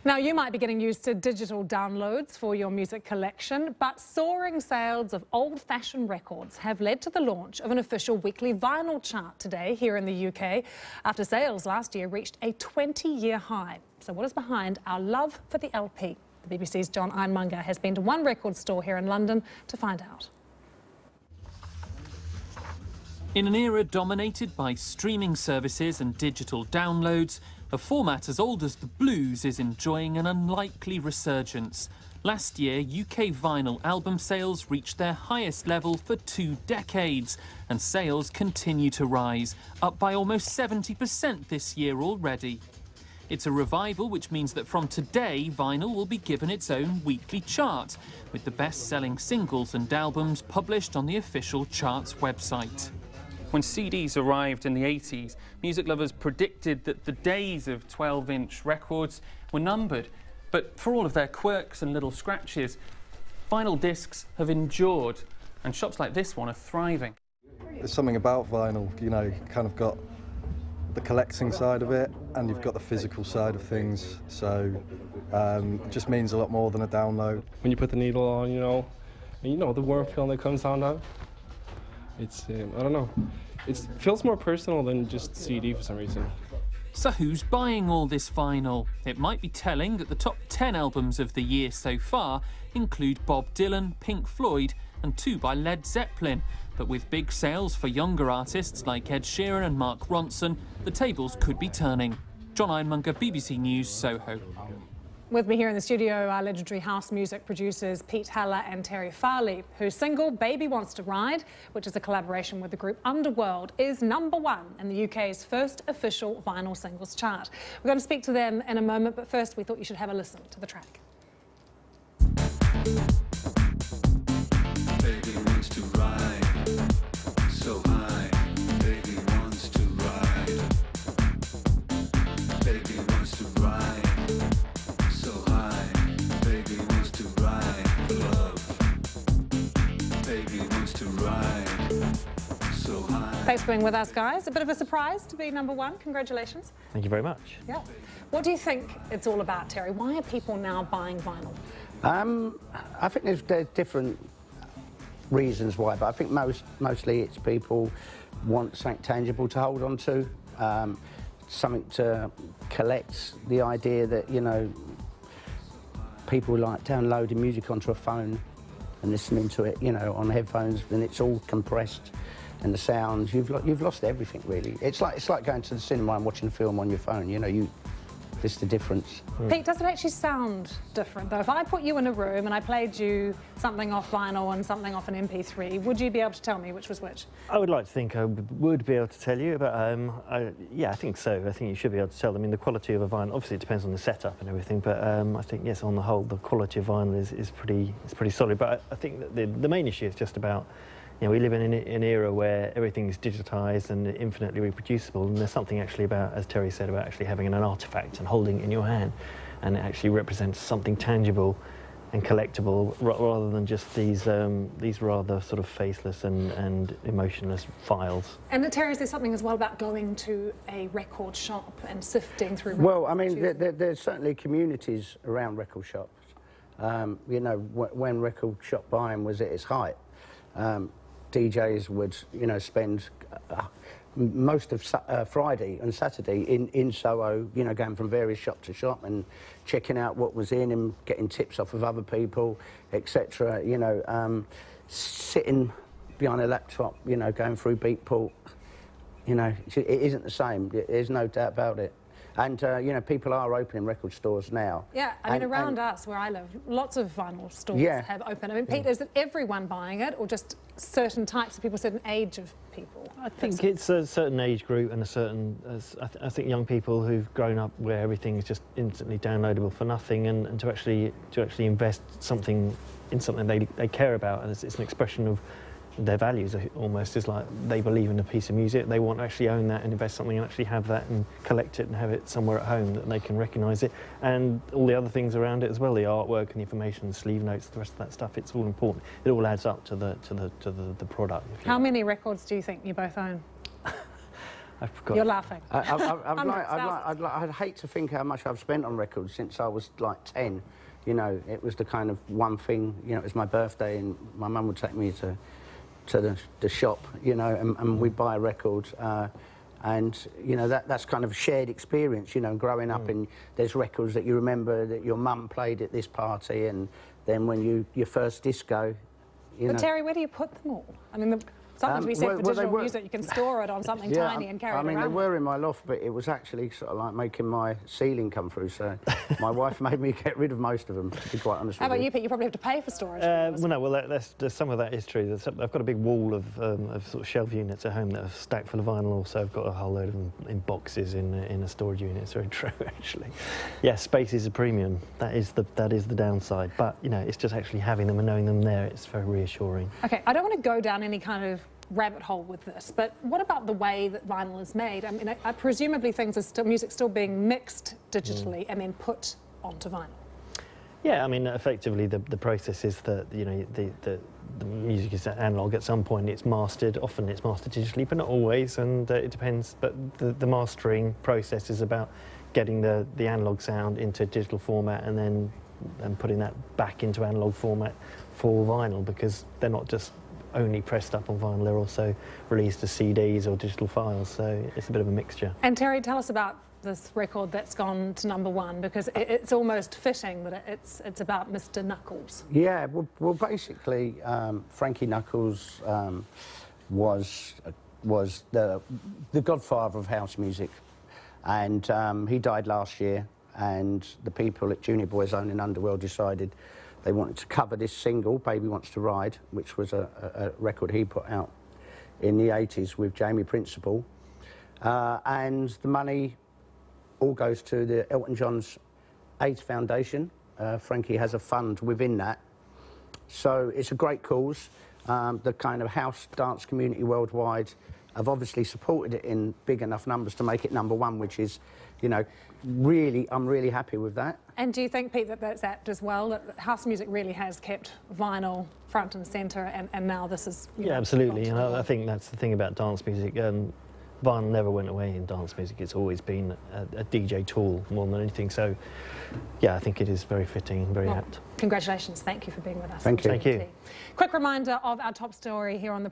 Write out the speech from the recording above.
Now, you might be getting used to digital downloads for your music collection, but soaring sales of old-fashioned records have led to the launch of an official weekly vinyl chart today here in the UK, after sales last year reached a 20-year high. So what is behind our love for the LP? The BBC's John Ironmonger has been to one record store here in London to find out. In an era dominated by streaming services and digital downloads, a format as old as the blues is enjoying an unlikely resurgence. Last year, UK vinyl album sales reached their highest level for 2 decades, and sales continue to rise, up by almost 70% this year already. It's a revival which means that from today, vinyl will be given its own weekly chart, with the best-selling singles and albums published on the official chart's website. When CDs arrived in the 80s, music lovers predicted that the days of 12-inch records were numbered. But for all of their quirks and little scratches, vinyl discs have endured, and shops like this one are thriving. There's something about vinyl, you know, you kind of got the collecting side of it, and you've got the physical side of things, so it just means a lot more than a download. When you put the needle on, you know, and you know the warm feeling that comes on now. It's, I don't know, it feels more personal than just CD for some reason. So who's buying all this vinyl? It might be telling that the top 10 albums of the year so far include Bob Dylan, Pink Floyd and 2 by Led Zeppelin. But with big sales for younger artists like Ed Sheeran and Mark Ronson, the tables could be turning. John Ironmonger, BBC News, Soho. With me here in the studio are legendary house music producers Pete Haller and Terry Farley, whose single Baby Wants to Ride, which is a collaboration with the group Underworld, is #1 in the UK's first official vinyl singles chart. We're going to speak to them in a moment, but first we thought you should have a listen to the track. Baby wants to ride so high. Baby wants to ride. Baby wants to ride. Thanks for being with us, guys. A bit of a surprise to be #1. Congratulations. Thank you very much. Yeah. What do you think it's all about, Terry? Why are people now buying vinyl? I think there's different reasons why, but I think mostly it's people want something tangible to hold on to, something to collect. The idea that, you know, people like downloading music onto a phone and listening to it, you know, on headphones, and it's all compressed. And the sounds, you've lost everything, really. It's like going to the cinema and watching a film on your phone, you know, this is the difference. Pete, does it actually sound different, though? If I put you in a room and I played you something off vinyl and something off an MP3, would you be able to tell me which was which? I would like to think I would be able to tell you, but yeah, I think so. I think you should be able to tell. I mean, the quality of a vinyl, obviously it depends on the setup and everything, but I think, yes, on the whole, the quality of vinyl is pretty solid. But I think that the main issue is just about, you know, we live in an era where everything is digitised and infinitely reproducible, and there's something actually about, as Terry said, about actually having an artefact and holding it in your hand, and it actually represents something tangible and collectible rather than just these rather sort of faceless and emotionless files. And Terry, is there something as well about going to a record shop and sifting through records? Well, I mean, there's certainly communities around record shops. You know, when record shop buying was at its height, DJs would, you know, spend most of Friday and Saturday in Soho, you know, going from various shop to shop and checking out what was in and getting tips off of other people, etc. You know, sitting behind a laptop, you know, going through Beatport, you know, it isn't the same. There's no doubt about it. And, you know, people are opening record stores now. Yeah, I mean, around us, where I live, lots of vinyl stores have opened. I mean, Pete, is it everyone buying it, or just certain types of people, certain age of people? I think it's a certain age group and a certain... I think young people who've grown up where everything is just instantly downloadable for nothing, and to actually invest something in something they care about, and it's an expression of their values. Almost is like they believe in a piece of music, they want to actually own that and invest something and actually have that and collect it and have it somewhere at home that they can recognise it, and all the other things around it as well, the artwork and the information, the sleeve notes, the rest of that stuff. It's all important. It all adds up to the product. How many records do you think you both own? I forgot. You're laughing. I'd hate to think how much I've spent on records since I was like 10. You know, it was the kind of one thing, you know, it was my birthday and my mum would take me to the shop, you know, and we'd buy a record. And, you know, that's kind of a shared experience, you know, growing up and there's records that you remember that your mum played at this party and then when your first disco, you know. But Terry, where do you put them all? I mean, something to be said for digital music, you can store it on something tiny and carry it around. I mean, they were in my loft, but it was actually sort of like making my ceiling come through, so my wife made me get rid of most of them, to be quite honest with you. How about you, Pete? You probably have to pay for storage. Some of that is true. I've got a big wall of sort of shelf units at home that are stacked full of vinyl also. I've got a whole load of them in boxes in a storage unit. It's very true, actually. Yeah, space is a premium. That is the downside. But, you know, it's just actually having them and knowing them there, it's very reassuring. OK, I don't want to go down any kind of rabbit hole with this, but what about the way that vinyl is made? I mean, presumably music's still being mixed digitally and then put onto vinyl. Yeah, I mean, effectively the process is that, you know, the music is analog. At some point it's mastered. Often it's mastered digitally, but not always, and it depends. But the mastering process is about getting the analog sound into digital format and then putting that back into analog format for vinyl, because they're not just only pressed up on vinyl, they're also released as CDs or digital files, so it's a bit of a mixture. And Terry, tell us about this record that's gone to #1, because it's almost fitting that it's about Mr. Knuckles. Yeah, well basically, Frankie Knuckles was the godfather of house music, and he died last year, and the people at Junior Boys Own in Underworld decided they wanted to cover this single, Baby Wants to Ride, which was a record he put out in the 80s with Jamie Principle. And the money all goes to the Elton John's AIDS Foundation. Frankie has a fund within that. So it's a great cause. The kind of house dance community worldwide have obviously supported it in big enough numbers to make it #1, which is, you know, I'm really happy with that. And do you think, Pete, that that's apt as well, that house music really has kept vinyl front and centre, and now this is... Yeah, absolutely. And I think that's the thing about dance music. Vinyl never went away in dance music. It's always been a DJ tool more than anything. So, yeah, I think it is very fitting and very apt. Congratulations. Thank you for being with us. Thank you. Thank you. Quick reminder of our top story here on the